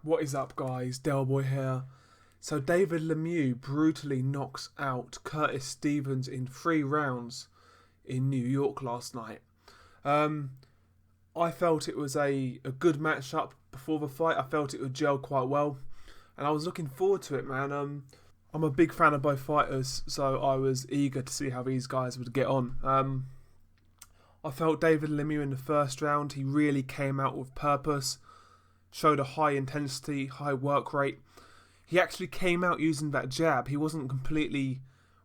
What is up, guys? Delboy here. So David Lemieux brutally knocks out Curtis Stevens in 3 rounds in New York last night. Um, I felt it was a good matchup before the fight. I felt it would gel quite well, and I was looking forward to it, man. I'm a big fan of both fighters, so I was eager to see how these guys would get on. I felt David Lemieux in the first round. He really came out with purpose, showed a high intensity, high work rate. He actually came out using that jab. He wasn't completely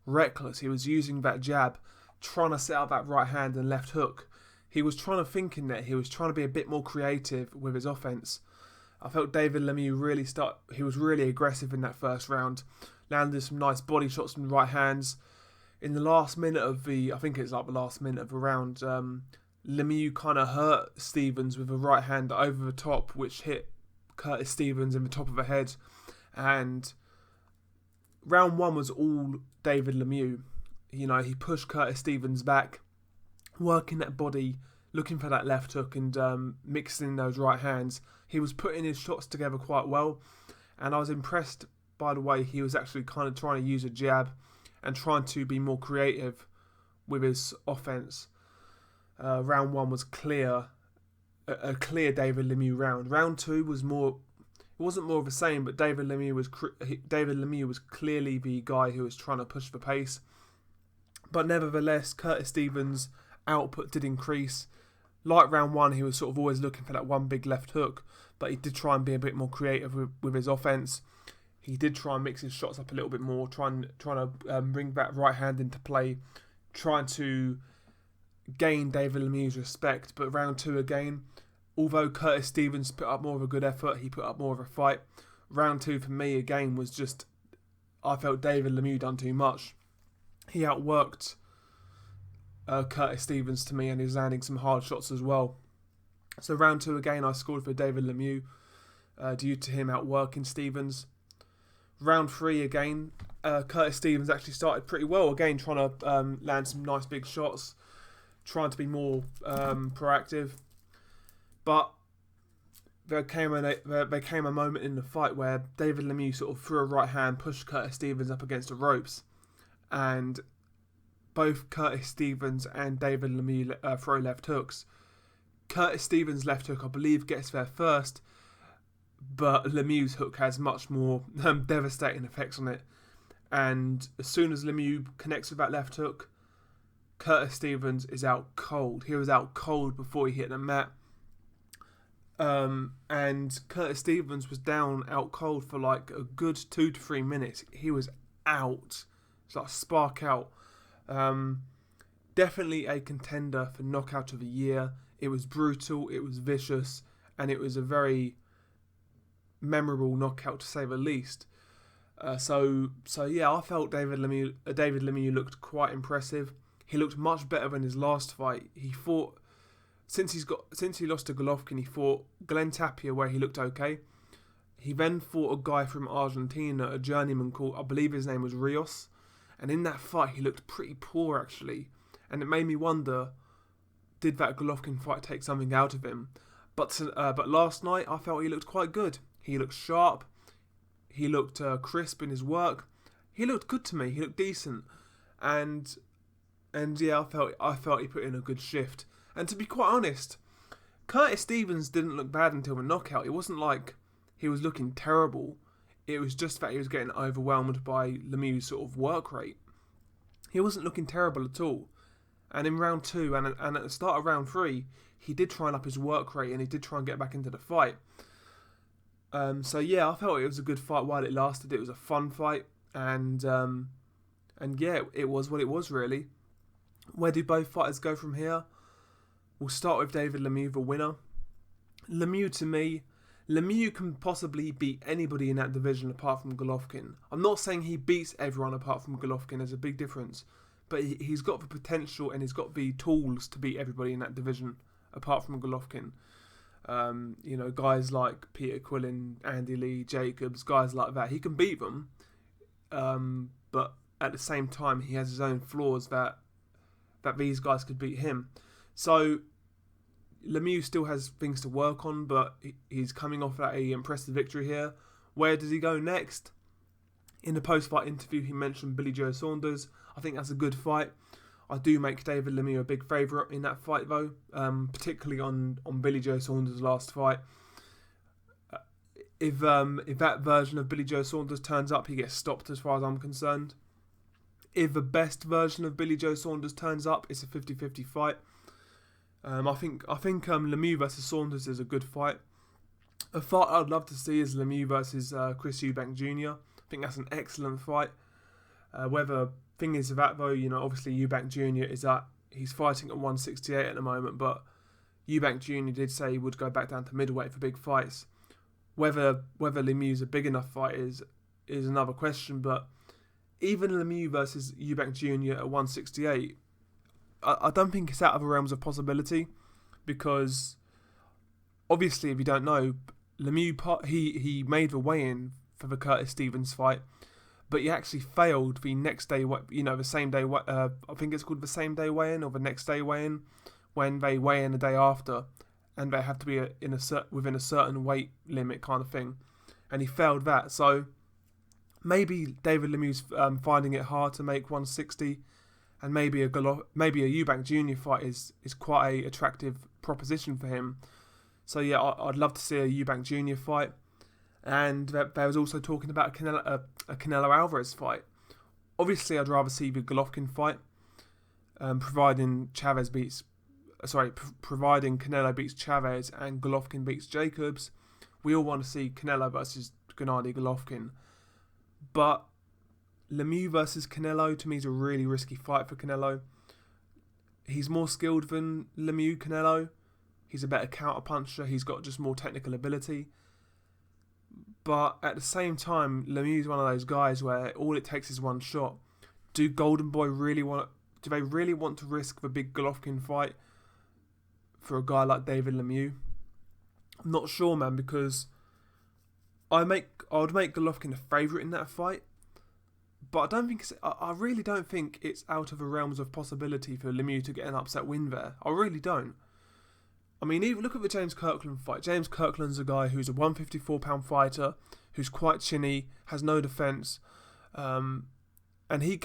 reckless. He was using that jab, trying to set up that right hand and left hook. He was trying to think in there. He was trying to be a bit more creative with his offense. I felt David Lemieux he was really aggressive in that first round. Landed some nice body shots from right hands. In the last minute of I think it's like the last minute of the round, Lemieux kind of hurt Stevens with a right hand over the top, which hit Curtis Stevens in the top of the head. And round one was all David Lemieux. You know, he pushed Curtis Stevens back, working that body, looking for that left hook and mixing those right hands. He was putting his shots together quite well, and I was impressed by the way he was actually kind of trying to use a jab and trying to be more creative with his offense. Round one was a clear David Lemieux round. Round two was more. It wasn't more of the same, but David Lemieux was clearly the guy who was trying to push the pace. But nevertheless, Curtis Stevens' output did increase. Like round one, he was sort of always looking for that one big left hook, but he did try and be a bit more creative with his offense. He did try and mix his shots up a little bit more, trying to bring that right hand into play, trying to gain David Lemieux's respect. But round two again, although Curtis Stevens put up more of a good effort, he put up more of a fight. Round two for me again was just, I felt David Lemieux done too much. He outworked Curtis Stevens to me, and he was landing some hard shots as well. So round two again, I scored for David Lemieux due to him outworking Stevens. Round three again, Curtis Stevens actually started pretty well again, trying to land some nice big shots, trying to be more proactive. But there came a moment in the fight where David Lemieux sort of threw a right hand, pushed Curtis Stevens up against the ropes, and both Curtis Stevens and David Lemieux throw left hooks. Curtis Stevens' left hook, I believe, gets there first, but Lemieux's hook has much more devastating effects on it. And as soon as Lemieux connects with that left hook, Curtis Stevens is out cold. He was out cold before he hit the mat. And Curtis Stevens was down out cold for like a good 2 to 3 minutes. He was out. It's like spark out. Definitely a contender for knockout of the year. It was brutal, it was vicious, and it was a very memorable knockout to say the least. So yeah, I felt David Lemieux looked quite impressive. He looked much better than his last fight. He fought since he lost to Golovkin. He fought Glenn Tapia, where he looked okay. He then fought a guy from Argentina, a journeyman called, I believe his name was Rios, and in that fight he looked pretty poor actually, and it made me wonder, did that Golovkin fight take something out of him? But last night I felt he looked quite good. He looked sharp. He looked crisp in his work. He looked good to me. He looked decent, and yeah, I felt he put in a good shift. And to be quite honest, Curtis Stevens didn't look bad until the knockout. It wasn't like he was looking terrible. It was just that he was getting overwhelmed by Lemieux's sort of work rate. He wasn't looking terrible at all. And in round two and at the start of round three, he did try and up his work rate and he did try and get back into the fight. So yeah, I felt it was a good fight while it lasted. It was a fun fight, and yeah, it was what it was really. Where do both fighters go from here? We'll start with David Lemieux, the winner. Lemieux can possibly beat anybody in that division apart from Golovkin. I'm not saying he beats everyone apart from Golovkin. There's a big difference, but he's got the potential and he's got the tools to beat everybody in that division apart from Golovkin. Guys like Peter Quillin, Andy Lee, Jacobs, guys like that. He can beat them, but at the same time, he has his own flaws that these guys could beat him. So Lemieux still has things to work on, but he's coming off at a impressive victory here. Where does he go next? In the post-fight interview, he mentioned Billy Joe Saunders. I think that's a good fight. I do make David Lemieux a big favourite in that fight, though, particularly on Billy Joe Saunders' last fight. If that version of Billy Joe Saunders turns up, he gets stopped as far as I'm concerned. If the best version of Billy Joe Saunders turns up, it's a 50-50 fight. I think Lemieux versus Saunders is a good fight. A fight I'd love to see is Lemieux versus Chris Eubank Jr. I think that's an excellent fight. Thing is that though, obviously Eubank Jr. is that he's fighting at 168 at the moment, but Eubank Jr. did say he would go back down to middleweight for big fights. Whether Lemieux's a big enough fight is another question, but even Lemieux versus Eubank Jr. at 168, I don't think it's out of the realms of possibility, because obviously, if you don't know, Lemieux he made the weigh-in for the Curtis Stevens fight, but he actually failed the next day, the same day, I think it's called the same day weigh-in or the next day weigh-in, when they weigh in the day after, and they have to be within a certain weight limit kind of thing, and he failed that. So maybe David Lemieux's finding it hard to make 160, and maybe a Eubank Jr. fight is quite a attractive proposition for him. So yeah, I'd love to see a Eubank Jr. fight. And there was also talking about a Canelo Alvarez fight. Obviously, I'd rather see the Golovkin fight, providing Canelo beats Chavez and Golovkin beats Jacobs. We all want to see Canelo versus Gennady Golovkin. But Lemieux versus Canelo, to me, is a really risky fight for Canelo. He's more skilled than Canelo. He's a better counter-puncher. He's got just more technical ability. But at the same time, Lemieux's one of those guys where all it takes is one shot. Do Golden Boy really want to risk the big Golovkin fight for a guy like David Lemieux? I'm not sure, man, because I would make Golovkin a favourite in that fight. But I really don't think it's out of the realms of possibility for Lemieux to get an upset win there. I really don't. I mean, even look at the James Kirkland fight. James Kirkland's a guy who's a 154-pound fighter, who's quite chinny, has no defence, and he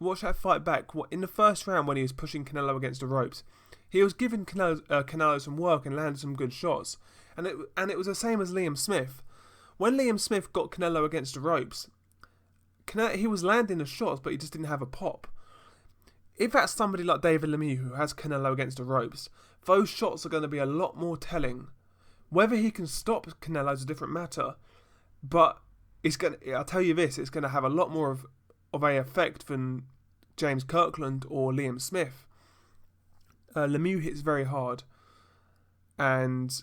watch that fight back. In the first round when he was pushing Canelo against the ropes, he was giving Canelo some work and landed some good shots, and it was the same as Liam Smith. When Liam Smith got Canelo against the ropes, he was landing the shots, but he just didn't have a pop. If that's somebody like David Lemieux who has Canelo against the ropes, those shots are going to be a lot more telling. Whether he can stop Canelo is a different matter, but I'll tell you this, it's going to have a lot more of a effect than James Kirkland or Liam Smith. Lemieux hits very hard, and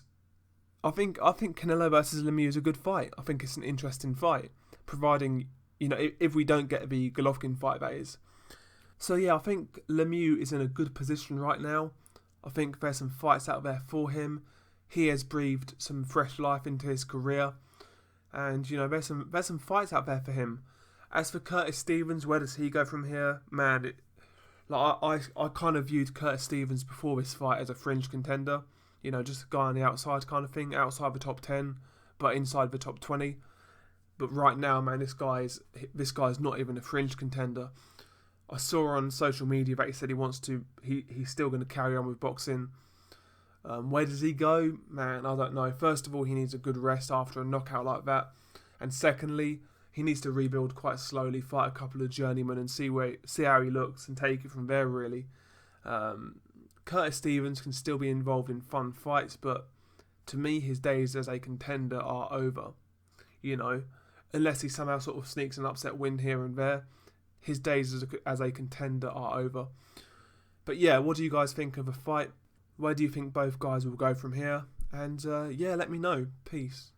I think Canelo versus Lemieux is a good fight. I think it's an interesting fight, providing if we don't get the Golovkin fight, that is. So yeah, I think Lemieux is in a good position right now. I think there's some fights out there for him. He has breathed some fresh life into his career, and there's some fights out there for him. As for Curtis Stevens, where does he go from here? Man, I kind of viewed Curtis Stevens before this fight as a fringe contender. Just a guy on the outside kind of thing, outside the top 10, but inside the top 20. But right now, man, this guy's not even a fringe contender. I saw on social media that he said he's still going to carry on with boxing. Where does he go? Man, I don't know. First of all, he needs a good rest after a knockout like that. And secondly, he needs to rebuild quite slowly, fight a couple of journeymen and see how he looks and take it from there, really. Curtis Stevens can still be involved in fun fights, but to me, his days as a contender are over. Unless he somehow sort of sneaks an upset win here and there, his days as a contender are over. But yeah, what do you guys think of the fight? Where do you think both guys will go from here? And let me know. Peace.